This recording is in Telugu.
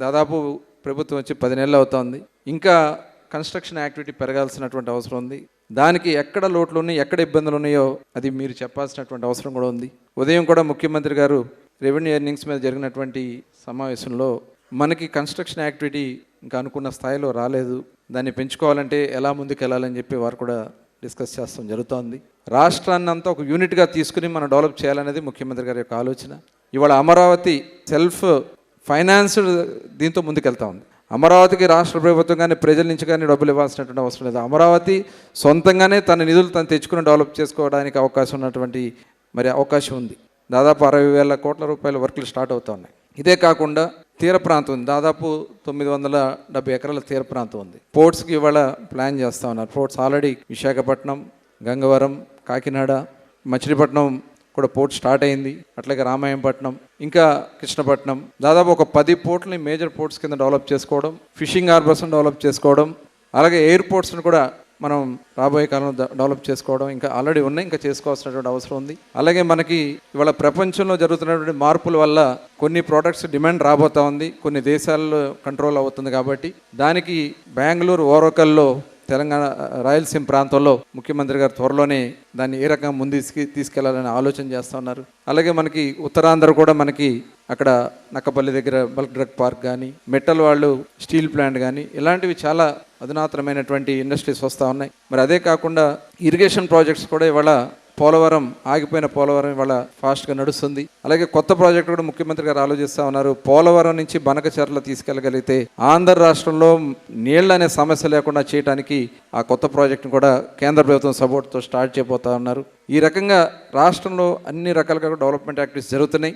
దాదాపు ప్రభుత్వం వచ్చి 10 నెలలు అవుతోంది. ఇంకా కన్స్ట్రక్షన్ యాక్టివిటీ పెరగాల్సినటువంటి అవసరం ఉంది. దానికి ఎక్కడ లోట్లు ఉన్నాయి, ఎక్కడ ఇబ్బందులు ఉన్నాయో అది మీరు చెప్పాల్సినటువంటి అవసరం కూడా ఉంది. ఉదయం కూడా ముఖ్యమంత్రి గారు రెవెన్యూ ఎర్నింగ్స్ మీద జరిగినటువంటి సమావేశంలో మనకి కన్స్ట్రక్షన్ యాక్టివిటీ ఇంకా అనుకున్న స్థాయిలో రాలేదు, దాన్ని పెంచుకోవాలంటే ఎలా ముందుకు వెళ్ళాలని చెప్పి వారు కూడా డిస్కస్ చేస్తాం జరుగుతోంది. రాష్ట్రాన్ని అంతా ఒక యూనిట్గా తీసుకుని మనం డెవలప్ చేయాలనేది ముఖ్యమంత్రి గారి యొక్క ఆలోచన. ఇవాళ అమరావతి సెల్ఫ్ ఫైనాన్స్డ్ దీంతో ముందుకెళ్తా ఉంది. అమరావతికి రాష్ట్ర ప్రభుత్వం కానీ ప్రజల నుంచి కానీ డబ్బులు ఇవ్వాల్సినటువంటి అవసరం లేదు. అమరావతి సొంతంగానే తన నిధులు తను తెచ్చుకుని డెవలప్ చేసుకోవడానికి అవకాశం ఉన్నటువంటి అవకాశం ఉంది. దాదాపు 60,000 కోట్ల రూపాయల వర్కులు స్టార్ట్ అవుతా ఉన్నాయి. ఇదే కాకుండా తీర ప్రాంతం ఉంది, దాదాపు 970 ఎకరాల తీర ప్రాంతం ఉంది. పోర్ట్స్కి ఇవాళ ప్లాన్ చేస్తూ ఉన్నారు. పోర్ట్స్ ఆల్రెడీ విశాఖపట్నం, గంగవరం, కాకినాడ, మచిలీపట్నం కూడా పోర్ట్ స్టార్ట్ అయింది. అట్లాగే రామాయంపట్నం, ఇంకా కృష్ణపట్నం, దాదాపు ఒక 10 పోర్ట్ని మేజర్ పోర్ట్స్ కింద డెవలప్ చేసుకోవడం, ఫిషింగ్ హార్బర్స్ని డెవలప్ చేసుకోవడం, అలాగే ఎయిర్పోర్ట్స్ని కూడా మనం రాబోయే కాలంలో డెవలప్ చేసుకోవడం ఇంకా ఆల్రెడీ ఉన్నాయి, ఇంకా చేసుకోవాల్సినటువంటి అవసరం ఉంది. అలాగే మనకి ఇవాళ ప్రపంచంలో జరుగుతున్నటువంటి మార్పుల వల్ల కొన్ని ప్రోడక్ట్స్ డిమాండ్ రాబోతూ ఉంది, కొన్ని దేశాల్లో కంట్రోల్ అవుతుంది. కాబట్టి దానికి బెంగళూరు, ఓరకల్లో, తెలంగాణ రాయలసీమ ప్రాంతంలో ముఖ్యమంత్రి గారు త్వరలోనే దాన్ని ఏ రకంగా ముందుకు తీసుకెళ్లాలని ఆలోచన చేస్తూ ఉన్నారు. అలాగే మనకి ఉత్తరాంధ్ర కూడా మనకి అక్కడ నక్కపల్లి దగ్గర బల్క్ డ్రగ్ పార్క్ కానీ, మెటల్ వాళ్ళు స్టీల్ ప్లాంట్ కానీ, ఇలాంటివి చాలా అధునాతనమైనటువంటి ఇండస్ట్రీస్ వస్తూ ఉన్నాయి. మరి అదే కాకుండా ఇరిగేషన్ ప్రాజెక్ట్స్ కూడా ఇవాళ పోలవరం, ఆగిపోయిన పోలవరం ఇవాళ ఫాస్ట్గా నడుస్తుంది. అలాగే కొత్త ప్రాజెక్టు కూడా ముఖ్యమంత్రి గారు ఆలోచిస్తూ ఉన్నారు. పోలవరం నుంచి బనకచెర్ల తీసుకెళ్ళగలిగితే ఆంధ్ర రాష్ట్రంలో నీళ్ళు అనే సమస్య లేకుండా చేయడానికి ఆ కొత్త ప్రాజెక్టును కూడా కేంద్ర ప్రభుత్వం సపోర్ట్తో స్టార్ట్ చేయబోతా ఉన్నారు. ఈ రకంగా రాష్ట్రంలో అన్ని రకాలుగా డెవలప్మెంట్ యాక్టివిటీస్ జరుగుతున్నాయి.